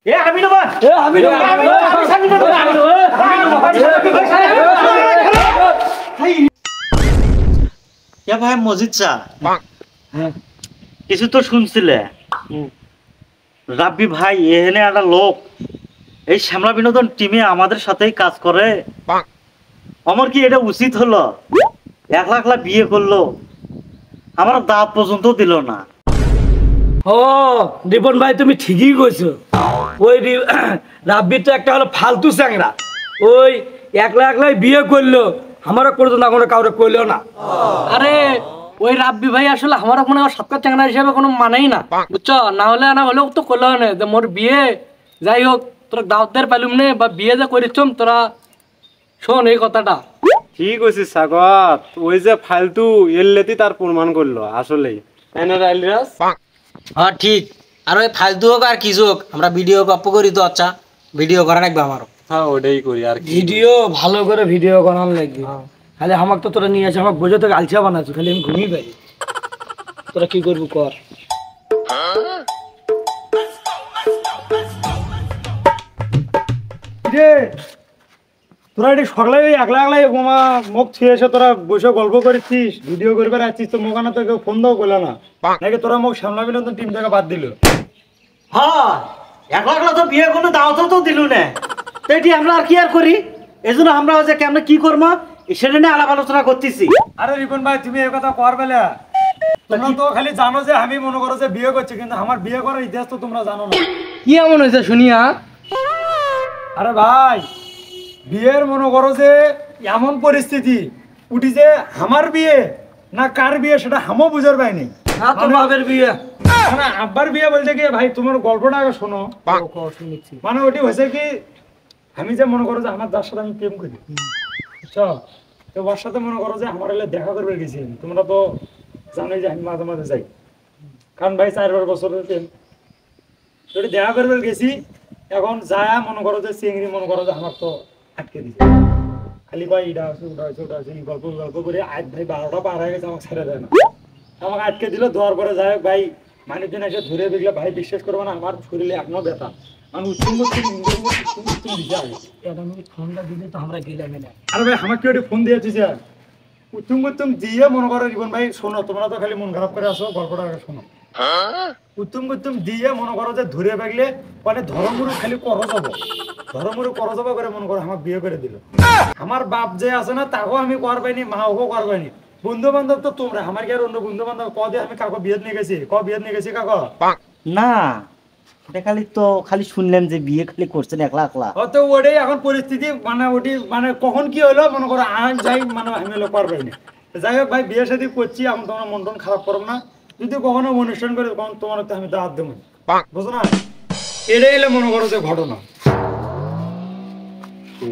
এ আমি নেব ভাই মজিদ চা কিছু তো শুনছিলে রাব্বি ভাই এখানে একটা লোক এই শ্যামলা বিনোদন টিমে আমাদের সাথেই কাজ করে। আমার কি এটা উচিত হলো? একলা একলা বিয়ে করলো, আমার দাঁত পর্যন্ত দিল না। ও রিপন ভাই তুমি ঠিকই কইছো। ওই রাব্বির তো একটা হলো ফালতু চ্যাংরা, ওই একলা একলাই বিয়ে করলো, আমারও করতো না, কোনো কাউরে করলো না। আরে ওই রাব্বি ভাই আসলে আমার মনে হয় সবকা চ্যাংরা হিসেবে কোনো মানেই না, বুঝছো? না হলেও তো করলো না যে মোর বিয়ে, যাই হোক তোরা দাওয়াতের পেলুম নে বা বিয়ে যে করিছম তোরা শোন এই কথাটা। ঠিক আছে সাগত, ওই যে ফালতু এল্লেতি তার প্রমাণ করলো আসলেই। হ্যাঁ ঠিক। আর ওই ফালতু হোক আর কিছু হোক, আমরা ভিডিও গপ্প করি তো, আচ্ছা ভিডিও করা লাগবে আমারও। হ্যাঁ ওটাই করি আর কি। ভিডিও ভালো করে ভিডিও করার লাগবে। খালি আমাকে তো তোরা নিয়ে আসে আমাকে বোঝো তোকে আলছিয়া বানাচ্ছ, খালি আমি ঘুমিয়ে পারি। তোরা কি করবো কর। তোরা এটি সকালে একলা একলাই মুখ ছুঁয়ে এসে তোরা বসে গল্প করেছিস, ভিডিও করবে আসছিস, তো মোকানা তো কেউ ফোন দাও করলো না নাকি? তোরা মুখ সামলা বিনোদন টিম থেকে বাদ দিল। হ্যাঁ একলা একলা তো বিয়ে কোনো দাওয়াতও তো দিল না, তো এটি আমরা আর কি আর করি? এই জন্য আমরা যে কেমন কি করবো সেটা নিয়ে আলাপ আলোচনা করতেছি। আরে রিপন ভাই তুমি এই কথা কর বেলা, তোমরা তো খালি জানো যে আমি মনে করো যে বিয়ে করছি, কিন্তু আমার বিয়ে করার ইতিহাস তো তোমরা জানো না। কি এমন হয়েছে শুনিয়া? আরে ভাই বিয়ের মনে করো যে এমন পরিস্থিতি উঠিছে, আমার বিয়ে না কার বিয়ে সেটা হামও বুঝার পাইনি। বাপের বিয়ে মানে আব্বার বিয়ে বলতে কি ভাই, তোমার গল্পটা আগে শোনো। মানে ওটি হয়েছে কি, আমি যে মনে করো যে আমার যার সাথে আমি প্রেম করি, বুঝছো, তো ওর সাথে মনে করো যে আমার এলে দেখা করবে গেছি। তোমরা তো জানোই যে আমি মাঝে মাঝে যাই, কারণ ভাই 4-5 বছরের প্রেম, ওটি দেখা করবে গেছি। এখন যায় মনে করো যে চিংড়ি মনে করো যে আমার তো আটকে দিচ্ছে, খালি ভাই এটা আছে ওটা আছে ওটা আছে গল্প গল্প করে আজ ভাই 12টা পার হয়ে গেছে, আমাকে ছেড়ে দেয় না, আমাকে আটকে দিল। দেওয়ার পরে যাই হোক ভাই মানুষজন এসে ধরে দেখলে ভাই বিশ্বাস করবো না, আমার শরীরে এখনো ব্যথা, আমি ফোনটা দিলে তো আমরা গেলাম না। আরে ভাই আমাকে ওটি ফোন দিয়েছি স্যার, উত্তম দিয়ে মনে করো রিপন ভাই শোনো, তোমরা তো খালি মন খারাপ করে আসো, গল্পটা শোনো। উত্তম দিয়ে মনে করো যে ধরে বেগলে মানে ধর্মগুরু খালি করো যাবো করে মনে করো আমার বিয়ে করে দিল। আমার বাপ যে আছে না তাকেও আমি করবাইনি, মাও করবাইনি, বন্ধু বান্ধব তো তোমরা, আমার কি আর অন্য বন্ধু বান্ধব কদে আমি কাকো বিয়ে নিয়ে গেছি, বিয়ে নিয়ে গেছি কাকো না, এটা খালি শুনলাম যে বিয়ে খালি করছেন একলা একলা। তো ওটাই এখন পরিস্থিতি, মানে ওটি মানে কখন কি হলো মনে করো আজ যাই মানে আমি লোক পারবাইনি। যাই হোক ভাই বিয়ে শাদী করছি, এখন তোমার মন টন খারাপ করো না, যদি কখনো অনুষ্ঠান করে তখন তোমার তো আমি দাঁত দেবো, বুঝো না? এটাই এলে মনে করো যে ঘটনা।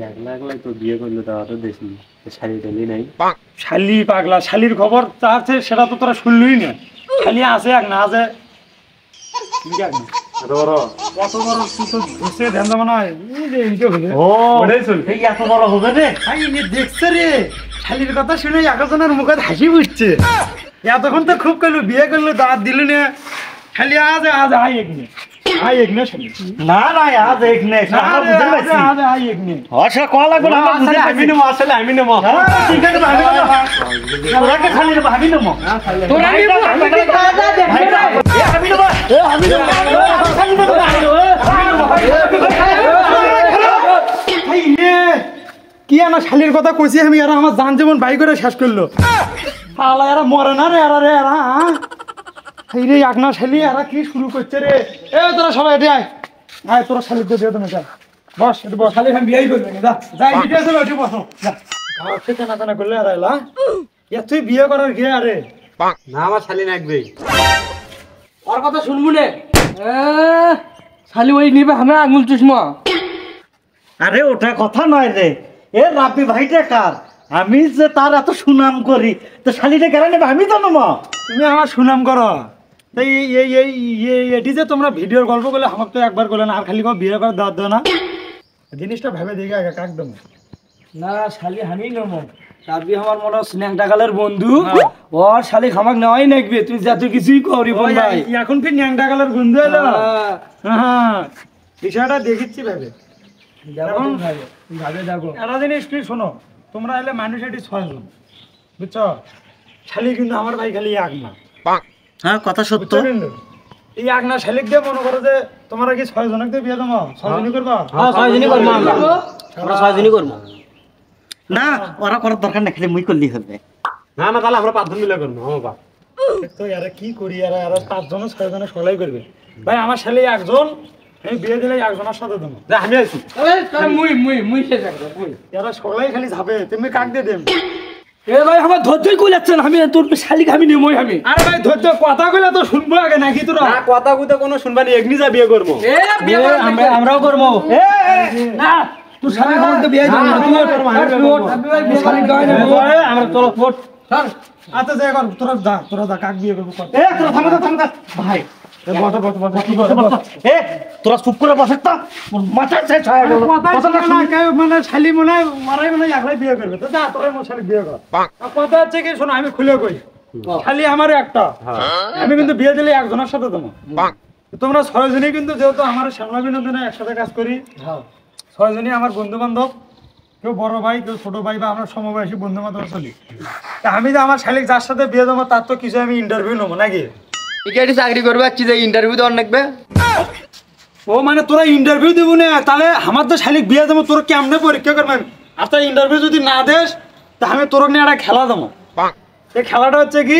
একলা একলাই তো বিয়ে করলো, তাও তো দেখি শাড়ি টালি নাই। শালি পাগলা, শালির খবর আছে সেটা তো তোরা শুনলই না, খালি আছে এক না আছে কত বড় তুই তো বসে ধ্যান দেবো না। এত বড় হবে রে, দেখছে রে শালির কথা শুনে একজনের মুখে হাসি বুঝছে, এতক্ষণ তো খুব করলো বিয়ে করলো দাঁত দিল না, খালি আজ আই এক নে না না আজ এক নে আই এক নে আচ্ছা কল লাগবে না, আমি নেবো আসলে আমি নেবো। ঠিক আছে তোরাকে খালি ভাবি নেবো, কি আমার শালির কথা কইছি আমি, এরা আমার জান জীবন বাই করে শেষ করলো। এরা মরে না রে, এরা এই রে এক না শালি, এরা কি শুরু করছে রে? এ তোরা সবাই এটি আয় তোরা শালির দিয়ে দিয়ে চল বস, এটি বস, শালি আমি বিয়েই করবে না, যাই বিয়ে চলো এটি বসো, না করলে আর এলা তুই বিয়ে করার গে আরে না আমার শালি লাগবেই। ওর কথা শুনবো নে, শালি ওই নিবে আমি আঙুল চুষমা। আরে ওটা কথা নয় রে, এ রাব্বি ভাইটা কার, আমি যে তার এত সুনাম করি, তো শালিটা কেন নেবে? আমি তো নেবো। তুমি আমার সুনাম করো, এটি যে তোমরা ভিডিওর গল্প করলে আমাকে তো একবার করলে না, আর খালি বিয়ে করে দাওয়াত দেও না, জিনিসটা ভেবে দেখে আগে কাক দেবো না শালি হানি নেবো, রাব্বি আমার মনে হয় ন্যাংটাকালের বন্ধু, ওর শালি খামাক নেওয়াই নাকবে, তুই যত কিছুই করি ভাই। এখন কি ন্যাংটাকালের বন্ধু এলো? হ্যাঁ বিষয়টা দেখিচ্ছি ভাবে এখন ভাবে দেখো একটা জিনিস কি শোনো, তোমরা এলে মানুষ এটি 6 জন, বুঝছো? শালি কিন্তু আমার ভাই খালি এক না, হ্যাঁ কথা সত্য। বুঝছো? কিন্তু এই এক না শালিক দিয়ে মনে করো যে তোমরা কি 6 জনকে দিয়ে বিয়ে দেবো, 6 জনই করবা? হ্যাঁ 6 জনই করবো আমরা 6 জনই করবো। না ওরা করার দরকার নেই, খালি মুই করলেই হবে। না না তাহলে আমরা 5 জন মিলে করবো আমার বাপ। তো এরা কি করি, এরা 5 জন 6 জনে সবাই করবে। ভাই আমার শালি একজন, আমি বিয়ে দিলে একজনের সাথে দেবো। যা আমি আইছি। মুই শেষ একদম মুই এরা সবাই খালি যাবে, তুমি কাক দিয়ে দেব। এ ভাই আমার ধৈর্যই কই যাচ্ছে না, আমি তোর শালিক আমি নেমই আমি। আরে ভাই ধৈর্য, কথা কইলে তো শুনবো আগে নাকি তোরা? না কথা কইতে কোনো শুনবানি, এগনি যা বিয়ে করবো। আমরাও করবো। না তুই শালিক আমাকে বিয়ে দিবি না, তুই শালিক গায় না আমরা চলো ফোট। আচ্ছা যাই কর, তোরা যা কাক বিয়ে করবো কর। এ তোরা থামো তো ভাই, এ তোরা চুপ করে বসে তো, মাথা শেষ হয়ে গেল। মানে শালি মনে হয় মারাই মনে হয় একলাই বিয়ে করবে, তো যা তোরাই মোর শালি বিয়ে কর। আর কথা হচ্ছে কি শোনো, আমি খুলে কই, খালি আমার একটা, আমি কিন্তু বিয়ে দিলে একজনের সাথে দেবো। তোমরা 6 জনই কিন্তু, যেহেতু আমার শ্যামলা বিনোদনে একসাথে কাজ করি, 6 জনই আমার বন্ধু বান্ধব, কেউ বড় ভাই কেউ ছোট ভাই, বা আমরা সমবয়সী বন্ধু বান্ধব চলি। তা আমি যে আমার শালিক যার সাথে বিয়ে দেবো তার তো কিছু আমি ইন্টারভিউ নেবো নাকি? এটি চাকরি করবে কি যে ইন্টারভিউ দেওয়ার লাগবে? ও মানে তোরা ইন্টারভিউ দেবো না, তাহলে আমার তো শালিক বিয়ে দেবো, তোরা কেমনে পরীক্ষা করবেন? আর তাই ইন্টারভিউ যদি না দেস, তা আমি তোর নিয়ে একটা খেলা দেবো। এই খেলাটা হচ্ছে কি,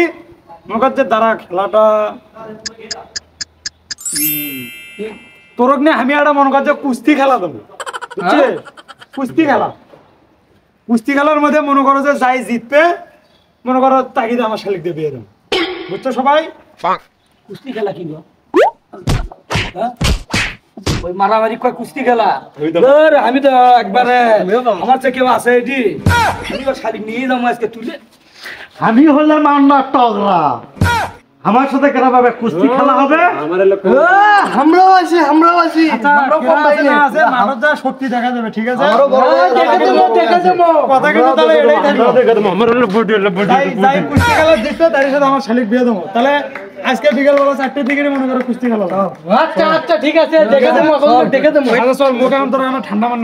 মনে করছে দাঁড়া খেলাটা তোর নিয়ে আমি একটা মনে করছে কুস্তি খেলা দেবো, বুঝছে? কুস্তি খেলা, কুস্তি খেলার মধ্যে মনে করো যে যাই জিতবে, মনে করো তাকে দিয়ে আমার শালিক দিয়ে বিয়ে দেবো, বুঝছো সবাই? কুস্তি খেলা কি গো? হ্যাঁ? ওই মারামারি কয় কুস্তি খেলা? ধর, আমি তো একবারে আমার চেয়ে কেউ আছে এটি, আমি তো শালিক নিয়ে যাবো আজকে তুলে। আমি হলাম আমার টগরা, আমার সাথে কেন ভাবে কুস্তি খেলা হবে? আমার লোক আমরাও আছি আচ্ছা, কেরা আছে না আছে, মানুষ যা শক্তি দেখা যাবে, ঠিক আছে? দেখে দেবো কথা কিন্তু তাহলে এটাই থাকলো। দেখে তো আমার লোক বডি যাই কুস্তি খেলা জিতবে তার সাথে আমার শালিক বিয়ে দেবো। তাহলে আজকে বিকেল বেলা 4টের দিকে মনে করো কুস্তি খেলা। আচ্ছা আচ্ছা ঠিক আছে দেখে দেবো দেখে দেবো আচ্ছা চল, মুখ এখন তোরা ঠান্ডা মান